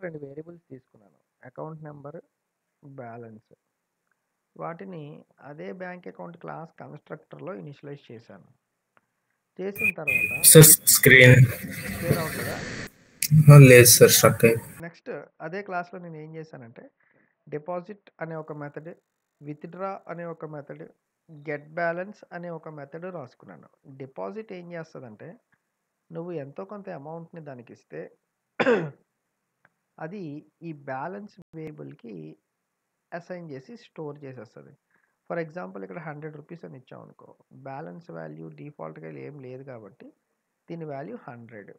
2 variables తీసుకున్నాను. Account number, balance. వాటిని అదే బ్యాంక్ అకౌంట్ క్లాస్ కన్‌స్ట్రక్టర్‌లో ఇనిషియలైజ్ చేశాను. చేసిన తర్వాత సార్ స్క్రీన్ షేర్ అవుతదా? లేదు సార్, స్ట్రక్ అయింది. నెక్స్ట్ అదే క్లాస్‌లో నేనేం చేశానంటే, డిపాజిట్ అనే ఒక మెథడ్, విత్‌డ్రా అనే ఒక మెథడ్, గెట్ బ్యాలెన్స్ అనే ఒక మెథడ్ రాసుకున్నాను. డిపాజిట్ ఏం చేస్తదంటే, నువ్వు ఎంతో కొంత అమౌంట్‌ని దానికిస్తే అది ఈ బ్యాలెన్స్ వేరియబుల్‌కి అసైన్ చేసి స్టోర్ చేసేస్తది. ఫర్ ఎగ్జాంపుల్ ఇక్కడ 100 రూపీస్ అని ఇచ్చామనుకో, బ్యాలెన్స్ వాల్యూ డిఫాల్ట్‌గా ఏం లేదు కాబట్టి దీని వాల్యూ 100.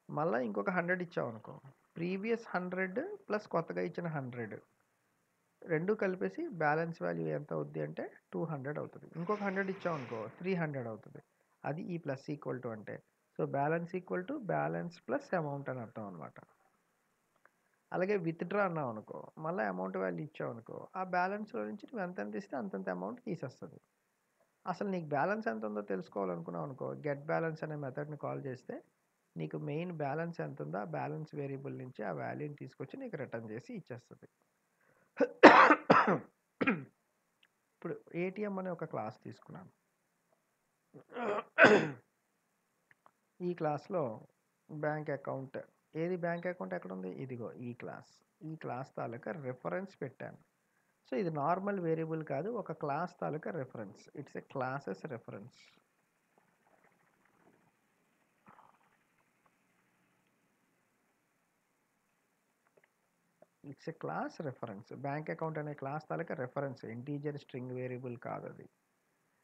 మళ్ళా ఇంకొక 100 ఇచ్చామనుకో, ప్రీవియస్ 100 ప్లస్ కొత్తగా ఇచ్చిన 100 రెండు కలిపేసి బ్యాలెన్స్ వాల్యూ ఎంత అవుద్ది అంటే 200 అవుతుంది. ఇంకొక 100 ఇచ్చామనుకో 300 అవుతుంది. అది ఈ ప్లస్ ఈక్వల్ టు అంటే. So balance equal to balance plus amount అని అర్థం అనమాట. అలాగే విత్‌డ్రా అన్నాం అనుకో, మళ్ళీ అమౌంట్ వాల్యూ ఇచ్చామనుకో, ఆ బ్యాలెన్స్లో నుంచి నువ్వు ఎంతెంత ఇస్తే అంతంత అమౌంట్ తీసేస్తుంది. అసలు నీకు బ్యాలెన్స్ ఎంత ఉందో తెలుసుకోవాలనుకున్నావు అనుకో, గెట్ బ్యాలెన్స్ అనే మెథడ్ని కాల్ చేస్తే నీకు మెయిన్ బ్యాలెన్స్ ఎంత ఉందో ఆ బ్యాలెన్స్ వేరియబుల్ నుంచి ఆ వాల్యూని తీసుకొచ్చి నీకు రిటర్న్ చేసి ఇచ్చేస్తుంది. ఇప్పుడు ఏటీఎం అనే ఒక క్లాస్ తీసుకున్నాను. ఈ క్లాస్లో బ్యాంక్ అకౌంట్, ఏది బ్యాంక్ అకౌంట్ ఎక్కడ ఉంది, ఇదిగో ఈ క్లాస్ తాలూకా రెఫరెన్స్ పెట్టాను. సో ఇది నార్మల్ వేరియబుల్ కాదు, ఒక class taluka reference. It's a classes reference. It's a class reference. Bank account అనే క్లాస్ తాలూకా రెఫరెన్స్, ఇంటీజర్ స్ట్రింగ్ వేరియబుల్ కాదు అది.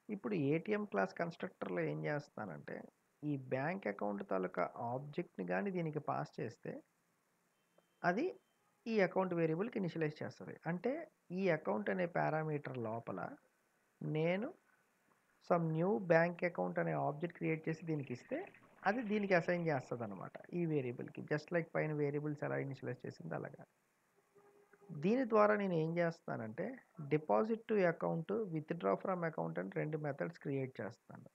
ఇప్పుడు ఏటీఎం క్లాస్ కన్స్ట్రక్టర్లో ఏం చేస్తానంటే, ఈ బ్యాంక్ అకౌంట్ తాలూకా ఆబ్జెక్ట్ని కానీ దీనికి పాస్ చేస్తే అది ఈ అకౌంట్ వేరియబుల్కి ఇనిషియలైజ్ చేస్తుంది. అంటే ఈ అకౌంట్ అనే పారామీటర్ లోపల నేను సమ్ న్యూ బ్యాంక్ అకౌంట్ అనే ఆబ్జెక్ట్ క్రియేట్ చేసి దీనికి ఇస్తే అది దీనికి అసైన్ చేస్తుంది అనమాట, ఈ వేరియబుల్కి. జస్ట్ లైక్ పైన వేరియబుల్స్ ఎలా ఇనిషియలైజ్ చేసింది అలాగా. దీని ద్వారా నేను ఏం చేస్తానంటే, deposit to account, withdraw from account అని 2 మెథడ్స్ క్రియేట్ చేస్తాను.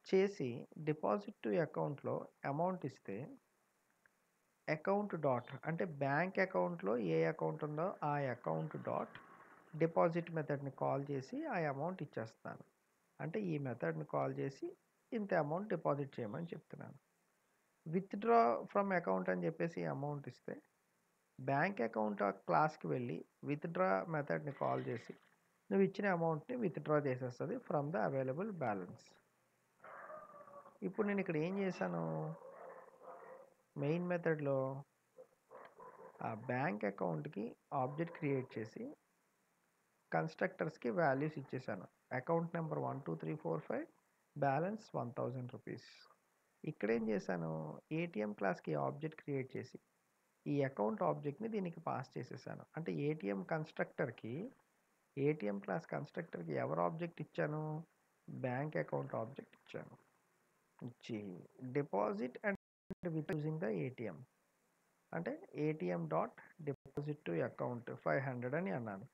చేసి డిపాజిట్ టు అకౌంట్లో అమౌంట్ ఇస్తే అకౌంట్ డాట్, అంటే బ్యాంక్ అకౌంట్లో ఏ అకౌంట్ ఉందో ఆ అకౌంట్ డాట్ డిపాజిట్ మెథడ్ని కాల్ చేసి ఆ అమౌంట్ ఇచ్చేస్తాను. అంటే ఈ మెథడ్ని కాల్ చేసి ఇంత అమౌంట్ డిపాజిట్ చేయమని చెప్తున్నాను. విత్‌డ్రా ఫ్రమ్ అకౌంట్ అని చెప్పేసి అమౌంట్ ఇస్తే బ్యాంక్ అకౌంట్ క్లాస్కి వెళ్ళి విత్‌డ్రా మెథడ్ని కాల్ చేసి నువ్వు ఇచ్చిన అమౌంట్ని విత్‌డ్రా చేసేస్తుంది ఫ్రమ్ ద అవైలబుల్ బ్యాలెన్స్. ఇప్పుడు నేను ఇక్కడ ఏం చేశాను, మెయిన్ మెథడ్లో ఆ బ్యాంక్ అకౌంట్కి ఆబ్జెక్ట్ క్రియేట్ చేసి కన్స్ట్రక్టర్స్కి వాల్యూస్ ఇచ్చేసాను. Account number 12345, balance 1000 rupees. ఇక్కడేం చేశాను, ఏటీఎం క్లాస్కి ఆబ్జెక్ట్ క్రియేట్ చేసి ఈ అకౌంట్ ఆబ్జెక్ట్ని దీనికి పాస్ చేసేసాను. అంటే ఏటీఎం క్లాస్ కన్స్ట్రక్టర్కి ఎవరు ఆబ్జెక్ట్ ఇచ్చాను, బ్యాంక్ అకౌంట్ ఆబ్జెక్ట్ ఇచ్చాను. ఇచ్చి deposit and with using the ATM, అంటే ATM dot deposit to account 500 అని అన్నాను.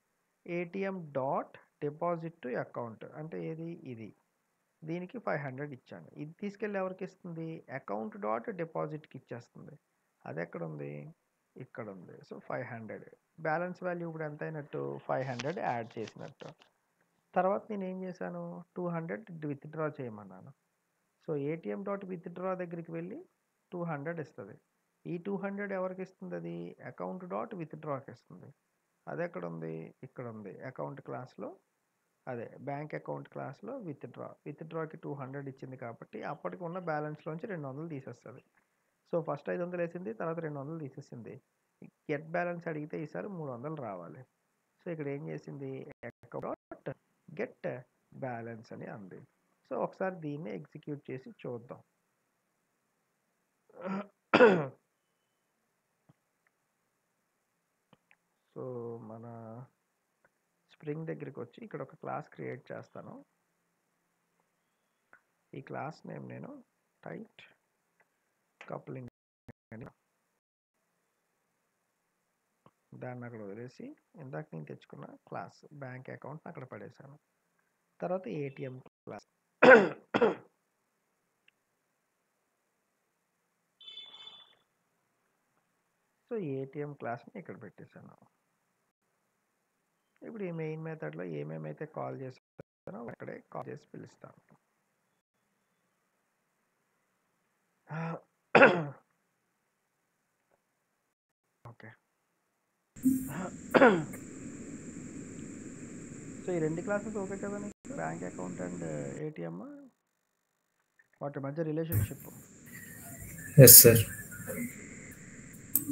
ATM dot deposit to account అంటే ఏది, ఇది, దీనికి 500 ఇచ్చాను. ఇది తీసుకెళ్ళి ఎవరికి ఇస్తుంది, అకౌంట్ డాట్ డిపాజిట్కి ఇచ్చేస్తుంది. అది ఎక్కడ ఉంది, ఇక్కడ ఉంది. సో 500 బ్యాలెన్స్ వాల్యూ ఇప్పుడు ఎంత అయినట్టు, 500 యాడ్ చేసినట్టు. తర్వాత నేను ఏం చేశాను, 200 విత్‌డ్రా చేయమన్నాను. సో ఏటీఎం డాట్ విత్‌డ్రా దగ్గరికి వెళ్ళి 200 ఇస్తుంది. ఈ 200 ఎవరికి ఇస్తుంది, అది అకౌంట్ డాట్ విత్‌డ్రాకి ఇస్తుంది. అది ఎక్కడ ఉంది, ఇక్కడ ఉంది, అకౌంట్ క్లాస్లో, అదే బ్యాంక్ అకౌంట్ క్లాస్లో విత్‌డ్రాకి 200 ఇచ్చింది కాబట్టి అప్పటికి ఉన్న బ్యాలెన్స్లోంచి 200 తీసేస్తుంది. సో ఫస్ట్ 500 వేసింది, తర్వాత 200 తీసేసింది. గెట్ బ్యాలెన్స్ అడిగితే ఈసారి 300 రావాలి. సో ఇక్కడ ఏం చేసింది, అకౌంట్ డాట్ గెట్ బ్యాలెన్స్ అని అంది. సో ఒకసారి దీన్ని ఎగ్జిక్యూట్ చేసి చూద్దాం. సో మన స్ప్రింగ్ దగ్గరికి వచ్చి ఇక్కడ ఒక క్లాస్ క్రియేట్ చేస్తాను. ఈ క్లాస్ నేమ్ నేను టైట్ కప్లింగ్ అని, దాన్ని అక్కడ వదిలేసి ఇందాక నేను తెచ్చుకున్న క్లాస్ బ్యాంక్ అకౌంట్ని అక్కడ పడేశాను. తర్వాత ఏటీఎం క్లాస్, సో ఏటీఎం క్లాస్ని ఇక్కడ పెట్టేశాను. ఇప్పుడు ఈ మెయిన్ మెథడ్లో ఏమేమైతే కాల్ చేస్తానో అక్కడే కాల్ చేసి పిలుస్తాను. ఓకే. సో ఈ రెండు క్లాసెస్ ఓకే కదా నీకు? బ్యాంక్ అకౌంట్ అండ్ ఏటీఎం వాటి మధ్య రిలేషన్షిప్. Yes sir.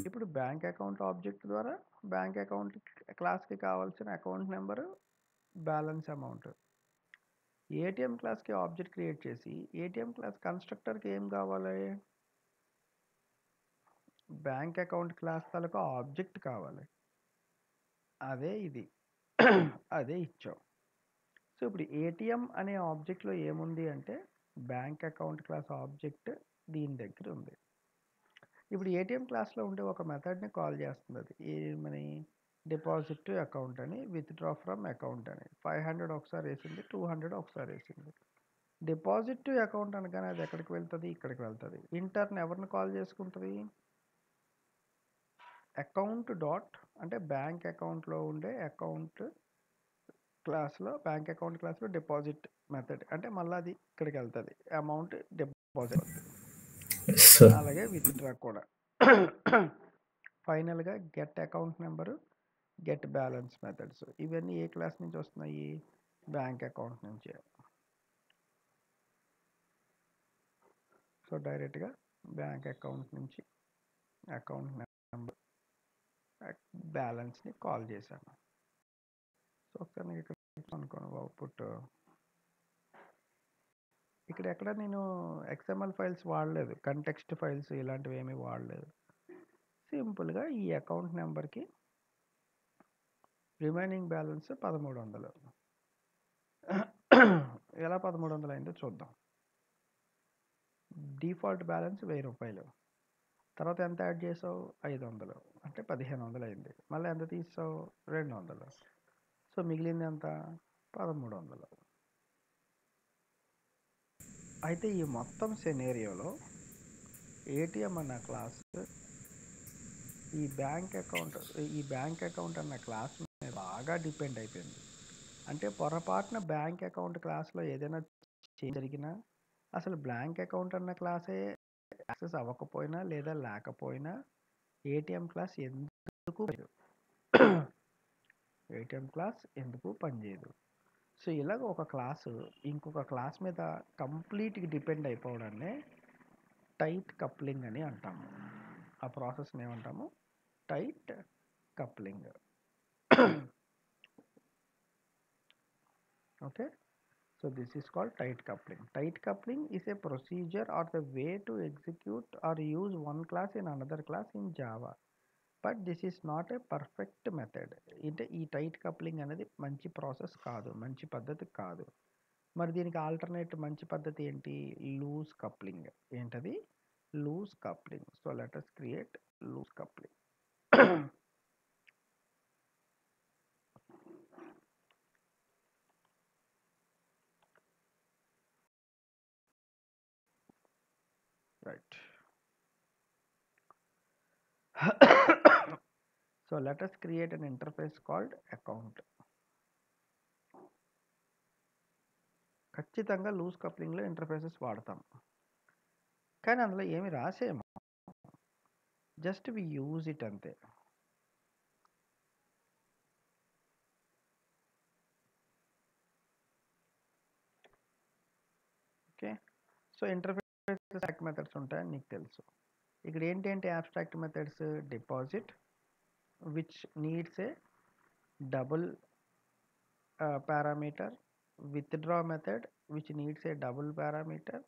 ఇప్పుడు బ్యాంక్ అకౌంట్ ఆబ్జెక్ట్ ద్వారా బ్యాంక్ అకౌంట్ క్లాస్కి కావాల్సిన account number, balance amount. ATM క్లాస్కి ఆబ్జెక్ట్ క్రియేట్ చేసి ఏటీఎం క్లాస్ కన్స్ట్రక్టర్కి ఏం కావాలి? బ్యాంక్ అకౌంట్ క్లాస్ తాలూకా ఆబ్జెక్ట్ కావాలి. అదే ఇది. అదే ఇచ్చాం. సో ఇప్పుడు ఏటీఎం అనే ఆబ్జెక్ట్లో ఏముంది అంటే బ్యాంక్ అకౌంట్ క్లాస్ ఆబ్జెక్ట్ దీని దగ్గర ఉంది. ఇప్పుడు ఏటీఎం క్లాస్లో ఉండే ఒక మెథడ్ని కాల్ చేస్తుంది. అది ఏమని? డిపాజిట్ టు అకౌంట్ అని, విత్డ్రా ఫ్రమ్ అకౌంట్ అని. 500 ఒకసారి వేసింది, 200 ఒకసారి వేసింది. డిపాజిట్ టు అకౌంట్ అనగానే అది ఎక్కడికి వెళ్తుంది? ఇక్కడికి వెళ్తుంది. ఇంటర్న్ ఎవరిని కాల్ చేసుకుంటుంది? అకౌంట్ డాట్ అంటే బ్యాంక్ అకౌంట్లో ఉండే అకౌంట్ క్లాస్లో, బ్యాంక్ అకౌంట్ క్లాస్లో డిపాజిట్ మెథడ్ అంటే మళ్ళీ అది ఇక్కడికి వెళ్తుంది, అమౌంట్ డిపాజిట్ అవుతుంది. Yes sir. అలాగే విత్డ్రా కూడా. ఫైనల్గా get account number, get balance methods ఇవన్నీ ఏ క్లాస్ నుంచి వస్తున్నాయి? బ్యాంక్ అకౌంట్ నుంచి. సో డైరెక్ట్గా బ్యాంక్ అకౌంట్ నుంచి అకౌంట్ నెంబర్, బ్యాలెన్స్ని కాల్ చేశాను. సో ఒకసారి నేను ఇక్కడ అనుకోను అవుట్పుట్. ఇక్కడ ఎక్కడ నేను XML ఫైల్స్ వాడలేదు, కంటెక్స్ట్ ఫైల్స్ ఇలాంటివి ఏమీ వాడలేదు. సింపుల్గా ఈ అకౌంట్ నెంబర్కి రిమైనింగ్ బ్యాలెన్స్ 1300. ఎలా 1300 అయిందో చూద్దాం. డిఫాల్ట్ బ్యాలెన్స్ 1000 రూపాయలు. తర్వాత ఎంత యాడ్ చేసావు? 500, అంటే 1500 అయింది. మళ్ళీ ఎంత తీసావు? 200. సో మిగిలింది ఎంత? 1300. అయితే ఈ మొత్తం సెనేరియోలో ఏటీఎం అన్న క్లాస్ ఈ బ్యాంక్ అకౌంట్ అన్న క్లాస్ మీద బాగా డిపెండ్ అయిపోయింది. అంటే పొరపాటున బ్యాంక్ అకౌంట్ క్లాస్లో ఏదైనా జరిగినా, అసలు బ్యాంక్ అకౌంట్ అన్న క్లాసే యాక్సెస్ అవ్వకపోయినా లేదా లేకపోయినా ఏటీఎం క్లాస్ ఎందుకు పనిచేయదు. సో ఇలాగ ఒక క్లాసు ఇంకొక క్లాస్ మీద కంప్లీట్గా డిపెండ్ అయిపోవడాన్ని టైట్ కప్లింగ్ అని అంటాము. ఆ ప్రాసెస్ని ఏమంటాము? Tight coupling. Okay. So this is called tight coupling. Tight coupling is a procedure or the way to execute or use one class in another class in Java. But this is not a perfect method. అంటే ఈ tight coupling అనేది మంచి process కాదు, మంచి పద్ధతి కాదు. మరి దీనికి ఆల్టర్నేట్ మంచి పద్ధతి ఏంటి? Loose coupling. ఏంటది? Loose coupling. So let us create loose coupling. Right. So let us create an interface called account. ఖచ్చితంగా లూజ్ కప్లింగ్లో ఇంటర్ఫేసెస్ వాడతాం, కానీ అందులో ఏమి రాసేమో, జస్ట్ వి యూజ్ ఇట్ అంతే. Okay. So interface abstract methods ఉంటాయని నీకు తెలుసు. ఇక్కడ ఏంటంటే abstract methods? Deposit which needs a double parameter, withdraw method which needs a double parameter,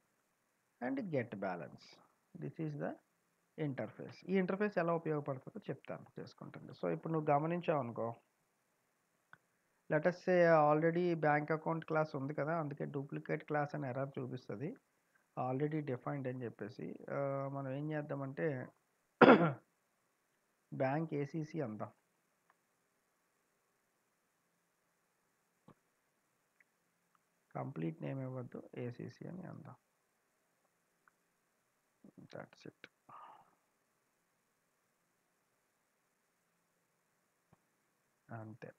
and get balance. This is the interface. ఈ interface ఎలా ఉపయోగపడుతుందో చెప్తాను, చేసుకుంటుంది. సో ఇప్పుడు నువ్వు గమనించావు అనుకో, let's say already bank account class ఉంది కదా, అందుకే డూప్లికేట్ క్లాస్ అని ఎర్రర్ చూపిస్తుంది, ఆల్రెడీ డిఫైన్డ్ అని చెప్పేసి. మనం ఏం చేద్దామంటే బ్యాంక్ ఏసీసీ అందాం. కంప్లీట్ నేమ్ ఇవ్వద్దు, ఏసీసీ అని అందాం. That's it. అంతే.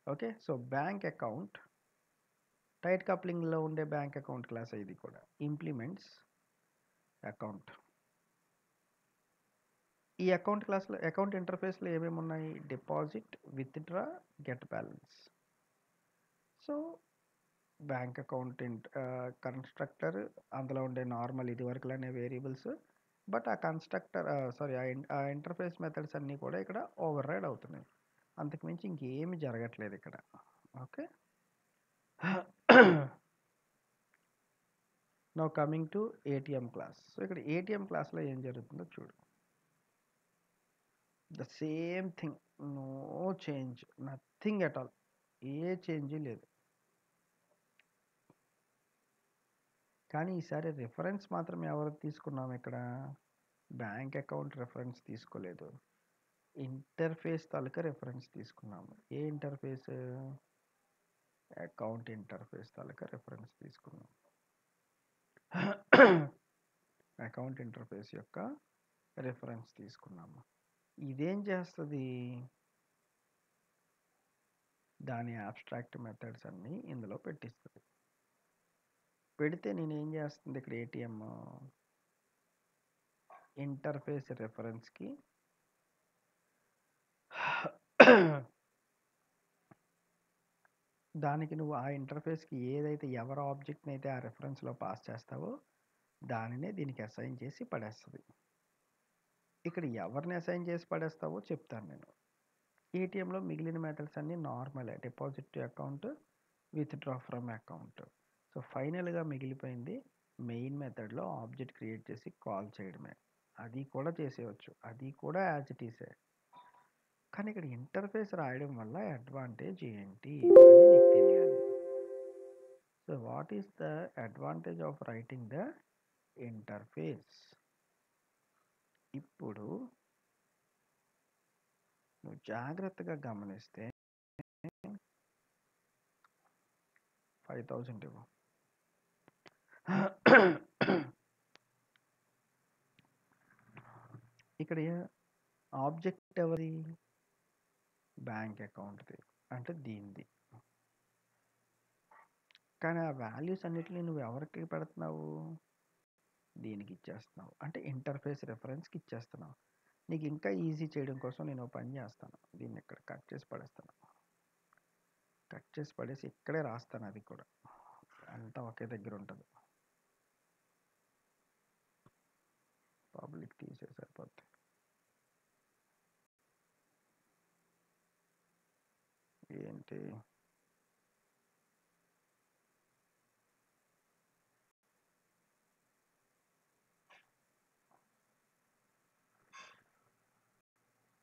Okay. So, bank account tight కప్లింగ్‌లో ఉండే బ్యాంక్ అకౌంట్ క్లాస్ ఇది కూడా. Implements account. ఈ అకౌంట్ క్లాస్‌లో అకౌంట్ ఇంటర్ఫేస్‌లో ఏమేమి ఉన్నాయి? Deposit, withdraw, get balance. So, bank account constructor అందులో ఉండే నార్మల్ ఇదివరకులానే వేరియబుల్స్. బట్ ఆ కన్‌స్ట్రక్టర్ సారీ ఆ ఇంటర్ఫేస్ మెథడ్స్ అన్నీ కూడా ఇక్కడ ఓవర్‌రైడ్ అవుతున్నాయి. అంతకు మించి ఇంకేమి జరగట్లేదు ఇక్కడ. Okay. Now coming to ATM class. So, ఇక్కడ ఏటీఎం క్లాస్‌లో ఏం జరుగుతుందో చూడు. The same thing. No change. Nothing at all. ఏ చేంజ్ లేదు. కానీ ఈసారి రిఫరెన్స్ మాత్రం ఎవరు తీసుకున్నాం ఇక్కడ? బ్యాంక్ అకౌంట్ రిఫరెన్స్ తీసుకోలేదు. ఇంటర్ఫేస్ తాలూకా రిఫరెన్స్ తీసుకున్నాము. ఏ ఇంటర్ఫేస్? అకౌంట్ ఇంటర్ఫేస్ తాలూకా రిఫరెన్స్ తీసుకున్నాం. అకౌంట్ ఇంటర్ఫేస్ యొక్క రిఫరెన్స్ తీసుకున్నాము. ఇదేం చేస్తుంది? దాని అబ్స్ట్రాక్ట్ మెథడ్స్ అన్నీ ఇందులో పెట్టిస్తుంది. పెడితే నేనేం చేస్తుంది ఇక్కడ ఏటీఎం ఇంటర్ఫేస్ రెఫరెన్స్కి దానికి నువ్వు ఆ ఇంటర్ఫేస్కి ఏదైతే ఎవరి ఆబ్జెక్ట్ని అయితే ఆ రెఫరెన్స్లో పాస్ చేస్తావో దానినే దీనికి అసైన్ చేసి పడేస్తుంది. ఇక్కడ ఎవరిని అసైన్ చేసి పడేస్తావో చెప్తాను నేను. ఏటీఎంలో మిగిలిన మెథడ్స్ అన్నీ నార్మలే. Deposit to account, withdraw from account. So, ఫైనల్గా మిగిలిపోయింది మెయిన్ మెథడ్లో ఆబ్జెక్ట్ క్రియేట్ చేసి కాల్ చేయడమే. అది కూడా చేసేయచ్చు. అది కూడా యాజ్ ఇట్ ఈసే. కానీ ఇక్కడ ఇంటర్ఫేస్ రాయడం వల్ల అడ్వాంటేజ్ ఏంటి అని నీకు తెలియాలి. So, what is the advantage of writing the interface? ఇప్పుడు నువ్వు జాగ్రత్తగా గమనిస్తే 5000 ఇవ్వు. ఇక్కడ ఆబ్జెక్ట్ ఎవరి? బ్యాంక్ అకౌంట్ది, అంటే దీనిది. కానీ ఆ వాల్యూస్ అన్నిటిని నువ్వు ఎవరికి పెడుతున్నావు? దీనికి ఇచ్చేస్తున్నావు. అంటే ఇంటర్ఫేస్ రెఫరెన్స్కి ఇచ్చేస్తున్నావు. నీకు ఇంకా ఈజీ చేయడం కోసం నేను ఓ పని చేస్తాను. దీన్ని ఇక్కడ కట్ చేసి పడేస్తాను. కట్ చేసి పడేసి ఇక్కడే రాస్తాను. అది కూడా అంతా ఒకే దగ్గర ఉంటుంది. పబ్లిక్ తీసే సరిపోద్ది. ఏంటి?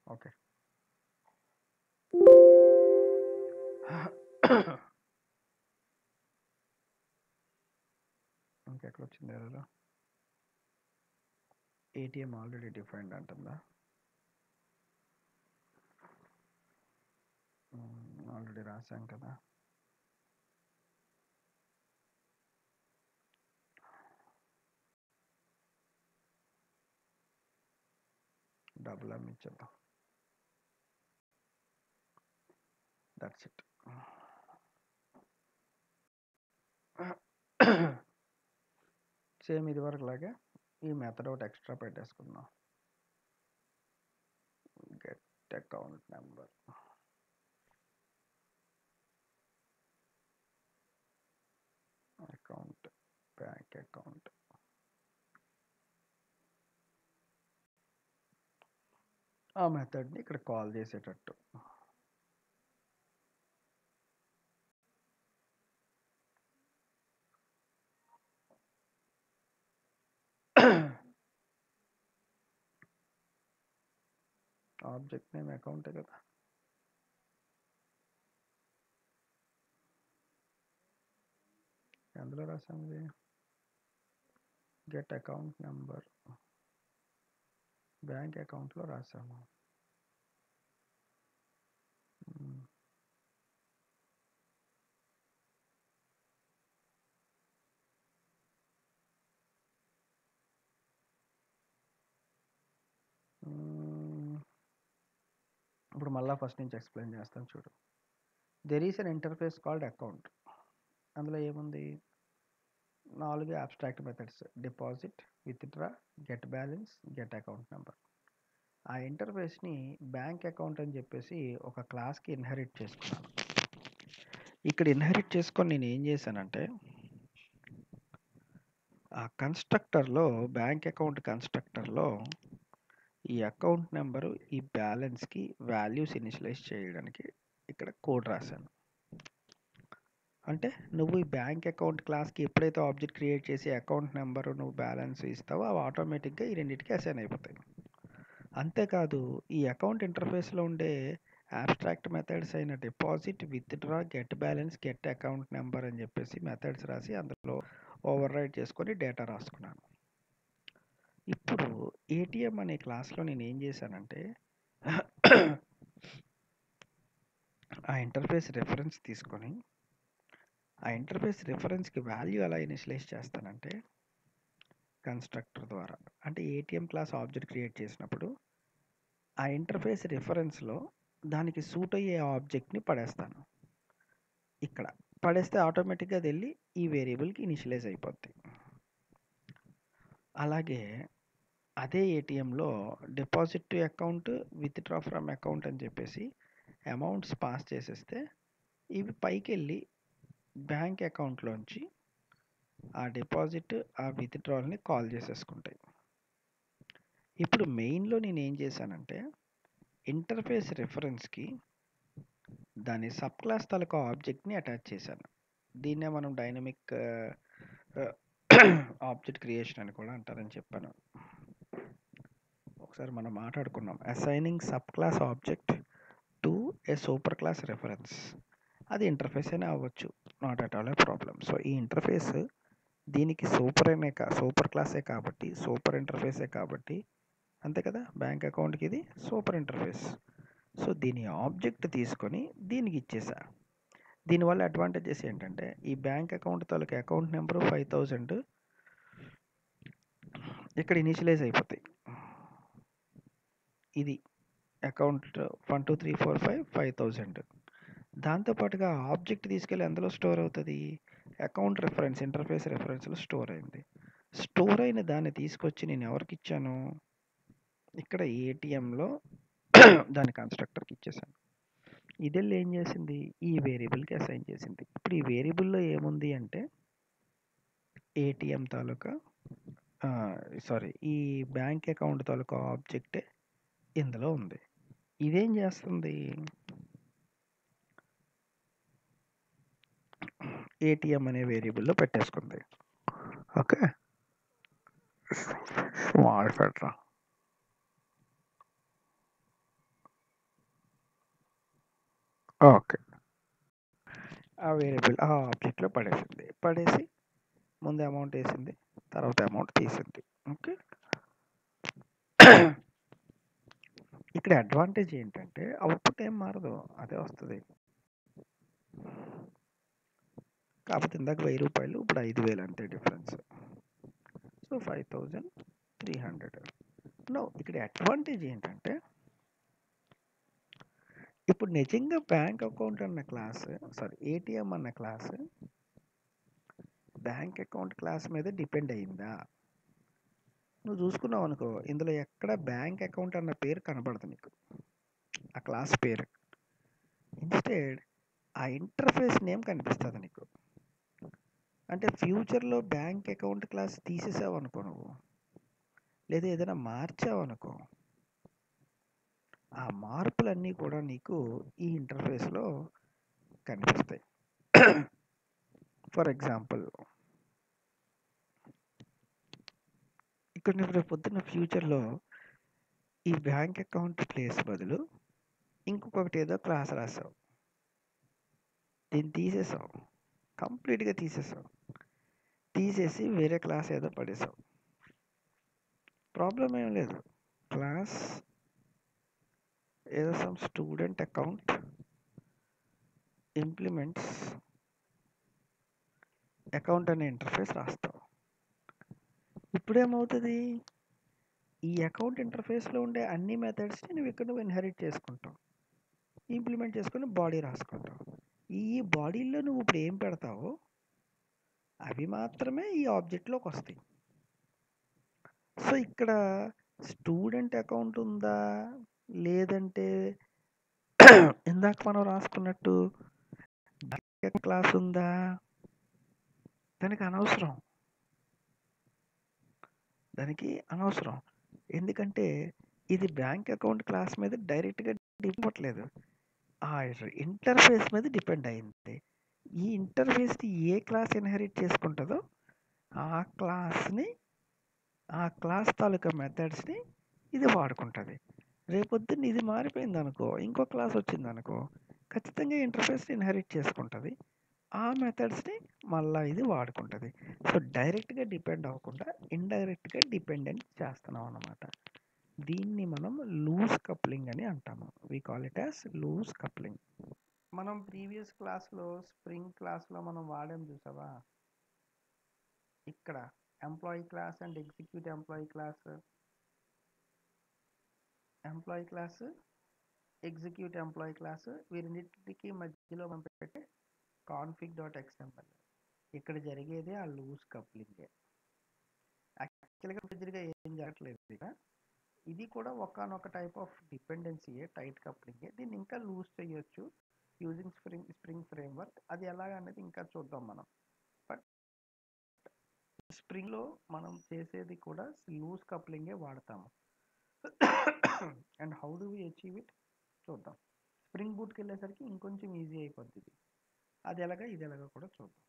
ఓకే. ఇంకెక్కడ వచ్చింది ఎర్రర్? ఏటీఎం ఆల్రెడీ డిఫైన్డ్ అంటుందా? ఆల్రెడీ రాసాం కదా. డబుల్ ఎమ్ ఇచ్చేద్దాం. That's it. సేమ్ ఇది వరకు లాగే ఈ మెథడ్ ఒకటి ఎక్స్ట్రా పెట్టేసుకుందాం. Get account number. Account, bank account. ఆ మెథడ్ని ఇక్కడ కాల్ చేసేటట్టు. ఆబ్జెక్ట్ నేమ్ అకౌంటే కదా. ఎందులో రాసాము? గెట్ అకౌంట్ నెంబర్ బ్యాంక్ అకౌంట్లో రాసాము. ఇప్పుడు మళ్ళీ ఫస్ట్ నుంచి ఎక్స్ప్లెయిన్ చేస్తాను చూడు. There is an interface called account. అందులో ఏముంది? 4 abstract methods: deposit, withdraw, get balance, get account number. ఆ ఇంటర్ఫేస్ని బ్యాంక్ అకౌంట్ అని చెప్పేసి ఒక క్లాస్కి ఇన్హెరిట్ చేసుకున్నాను. ఇక్కడ ఇన్హెరిట్ చేసుకొని నేను ఏం చేశానంటే, ఆ కన్స్ట్రక్టర్లో, బ్యాంక్ అకౌంట్ కన్స్ట్రక్టర్లో ఈ అకౌంట్ నెంబరు, ఈ బ్యాలెన్స్కి వాల్యూస్ ఇనిషియలైజ్ చేయడానికి ఇక్కడ కోడ్ రాశాను. అంటే నువ్వు ఈ బ్యాంక్ అకౌంట్ క్లాస్కి ఎప్పుడైతే ఆబ్జెక్ట్ క్రియేట్ చేసి అకౌంట్ నెంబరు నువ్వు బ్యాలెన్స్ ఇస్తావో అవి ఆటోమేటిక్గా ఈ రెండింటికి అసైన్ అయిపోతాయి. అంతేకాదు, ఈ అకౌంట్ ఇంటర్ఫేస్లో ఉండే అబ్స్ట్రాక్ట్ మెథడ్స్ అయిన deposit, withdraw, get balance, get account number అని చెప్పేసి మెథడ్స్ రాసి అందులో ఓవర్ రైడ్ చేసుకొని డేటా రాసుకున్నాను. ఇప్పుడు ఏటీఎం అనే క్లాస్లో నేను ఏం చేశానంటే, ఆ ఇంటర్ఫేస్ రెఫరెన్స్ తీసుకొని ఆ ఇంటర్ఫేస్ రెఫరెన్స్కి వాల్యూ ఎలా ఇనిషియలైజ్ చేస్తానంటే కన్స్ట్రక్టర్ ద్వారా. అంటే ఏటీఎం క్లాస్ ఆబ్జెక్ట్ క్రియేట్ చేసినప్పుడు ఆ ఇంటర్ఫేస్ రెఫరెన్స్లో దానికి సూట్ అయ్యే ఆబ్జెక్ట్ని పడేస్తాను. ఇక్కడ పడేస్తే ఆటోమేటిక్గా అది వెళ్ళి ఈ వేరియబుల్కి ఇనిషియలైజ్ అయిపోద్ది. అలాగే అదే ఏటీఎంలో deposit to account, withdraw from account అని చెప్పేసి అమౌంట్స్ పాస్ చేసేస్తే ఇవి పైకి వెళ్ళి బ్యాంక్ అకౌంట్లోంచి ఆ డిపాజిట్, ఆ విత్డ్రాల్ని కాల్ చేసేసుకుంటాయి. ఇప్పుడు మెయిన్లో నేను ఏం చేశానంటే ఇంటర్ఫేస్ రెఫరెన్స్కి దాని సబ్ క్లాస్ తాలూకా ఆబ్జెక్ట్ని అటాచ్ చేశాను. దీన్నే మనం డైనమిక్ ఆబ్జెక్ట్ క్రియేషన్ అని కూడా అంటారని చెప్పాను. ఒకసారి మనం మాట్లాడుకున్నాం, assigning sub class object to A super class reference. అది ఇంటర్ఫేస్ అయినా అవ్వచ్చు, not at all A problem. So ఈ ఇంటర్ఫేస్ దీనికి సూపర్ క్లాసే కాబట్టి, సూపర్ ఇంటర్ఫేసే కాబట్టి, అంతే కదా, బ్యాంక్ అకౌంట్కి ఇది సూపర్ ఇంటర్ఫేస్. సో దీని ఆబ్జెక్ట్ తీసుకొని దీనికి ఇచ్చేసా. దీనివల్ల అడ్వాంటేజెస్ ఏంటంటే ఈ బ్యాంక్ అకౌంట్ తాలూకా అకౌంట్ నెంబరు 5000 ఇక్కడ ఇనిషియలైజ్ అయిపోతాయి. ఇది అకౌంట్ 1 2 3 4 5 5000. దాంతోపాటుగా ఆబ్జెక్ట్ తీసుకెళ్ళి ఎందులో స్టోర్ అవుతుంది? అకౌంట్ రెఫరెన్స్, ఇంటర్ఫేస్ రెఫరెన్స్లో స్టోర్ అయింది. స్టోర్ అయిన దాన్ని తీసుకొచ్చి నేను ఎవరికి ఇచ్చాను? ఇక్కడ ఏటీఎంలో దాని కన్స్ట్రక్టర్కి ఇచ్చేసాను. ఇదెల్లి ఏం చేసింది? ఈ వేరియబుల్కి అసైన్ చేసింది. ఇప్పుడు ఈ వేరియబుల్లో ఏముంది అంటే ఏటీఎం తాలూకా ఈ బ్యాంక్ అకౌంట్ తాలూకా ఆబ్జెక్టే ఇందులో ఉంది. ఇదేం చేస్తుంది? ఏటీఎం అనే వేరియబుల్లో పెట్టేసుకుంది. ఓకే, స్మాల్ ఫెట్రా. ఓకే, ఆ వేరియబుల్ ఆ ఆబ్జెక్ట్లో పడేసింది. పడేసి ముందు అమౌంట్ వేసింది, తర్వాత అమౌంట్ తీసింది. ఓకే, ఇక్కడ అడ్వాంటేజ్ ఏంటంటే అవుట్పుట్ ఏం మారదు, అదే వస్తుంది. కాకపోతే ఇందాక 1000 రూపాయలు, ఇప్పుడు 5000 అంతే డిఫరెన్స్. సో 5300. నో, ఇక్కడ అడ్వాంటేజ్ ఏంటంటే ఇప్పుడు నిజంగా బ్యాంక్ అకౌంట్ అన్న క్లాస్, ఏటీఎం అన్న క్లాస్ బ్యాంక్ అకౌంట్ క్లాస్ మీద డిపెండ్ అయిందా? నువ్వు చూసుకున్నావు అనుకో, ఇందులో ఎక్కడ బ్యాంక్ అకౌంట్ అన్న పేరు కనబడదు నీకు, ఆ క్లాస్ పేరు. ఇన్స్టెడ్ ఆ ఇంటర్ఫేస్ నేమ్ కనిపిస్తుంది నీకు. అంటే ఫ్యూచర్లో బ్యాంక్ అకౌంట్ క్లాస్ తీసేసావు అనుకో నువ్వు, లేదా ఏదైనా మార్చావు అనుకో, ఆ మార్పులన్నీ కూడా నీకు ఈ ఇంటర్ఫేస్లో కనిపిస్తాయి. ఫర్ ఎగ్జాంపుల్, ఇక్కడ నువ్వు రేపు పొద్దున్న ఫ్యూచర్లో ఈ బ్యాంక్ అకౌంట్ ప్లేస్ బదులు ఇంకొకటి ఏదో క్లాస్ రాసావు, దీన్ని తీసేసావు, కంప్లీట్గా తీసేసావు, తీసేసి వేరే క్లాస్ ఏదో పడేసావు, ప్రాబ్లం ఏం లేదు. క్లాస్ ఏదో some student account implements account అనే ఇంటర్ఫేస్ రాస్తావు. ఇప్పుడేమవుతుంది? ఈ అకౌంట్ ఇంటర్ఫేస్లో ఉండే అన్ని మెథడ్స్ని నువ్వు ఇక్కడ ఇన్హెరిట్ చేసుకుంటావు. ఇంప్లిమెంట్ చేసుకొని బాడీ రాసుకుంటావు. ఈ బాడీలో నువ్వు ఇప్పుడు ఏం పెడతావో అవి మాత్రమే ఈ ఆబ్జెక్ట్లోకి వస్తాయి. సో ఇక్కడ స్టూడెంట్ అకౌంట్ ఉందా లేదంటే ఇందాక మనం రాసుకున్నట్టు క్లాస్ ఉందా, దానికి అనవసరం. ఎందుకంటే ఇది బ్యాంక్ అకౌంట్ క్లాస్ మీద డైరెక్ట్గా డిపెండ్ ఆ ఇంటర్ఫేస్ మీద డిపెండ్ అయింది. ఈ ఇంటర్ఫేస్ని ఏ క్లాస్ ఇన్హెరిట్ చేసుకుంటుందో ఆ క్లాస్ తాలూకా మెథడ్స్ని ఇది వాడుకుంటుంది. రేపొద్దున్న ఇది మారిపోయింది అనుకో, ఇంకో క్లాస్ వచ్చింది అనుకో, ఖచ్చితంగా ఇంటర్ఫేస్ని ఇన్హెరిట్ చేసుకుంటుంది. ఆ మెథడ్స్ని మళ్ళీ ఇది వాడుకుంటుంది. సో డైరెక్ట్గా డిపెండ్ అవ్వకుండా ఇండైరెక్ట్గా డిపెండెంట్ చేస్తున్నాం అన్నమాట. దీన్ని మనం లూజ్ కప్లింగ్ అని అంటాము. We call it as loose coupling. మనం ప్రీవియస్ క్లాస్లో స్ప్రింగ్ క్లాస్లో మనం వాడాం చూసావా, ఇక్కడ employee class and execute employee class, execute employee class, వీరిన్నిటికి మధ్యలో మనం పెట్టే config.xml. ఇక్కడ జరిగేది ఆ లూజ్ కప్లింగే. యాక్చువల్గా ఫిజికల్గా ఏం జరగట్లేదు. ఇది కూడా ఒకనొక టైప్ ఆఫ్ డిపెండెన్సీయే, టైట్ కప్లింగే. దీన్ని ఇంకా లూజ్ చేయొచ్చు యూజింగ్ స్ప్రింగ్ ఫ్రేమ్వర్క్. అది ఎలాగనేది ఇంకా చూద్దాం మనం. బట్ స్ప్రింగ్లో మనం చేసేది కూడా లూజ్ కప్లింగే వాడతాము. And how do we achieve it చూద్దాం. స్ప్రింగ్ బూట్కి వెళ్ళేసరికి ఇంకొంచెం ఈజీ అయిపోద్ది. అది ఎలాగా ఇది ఎలాగా కూడా చూద్దాం.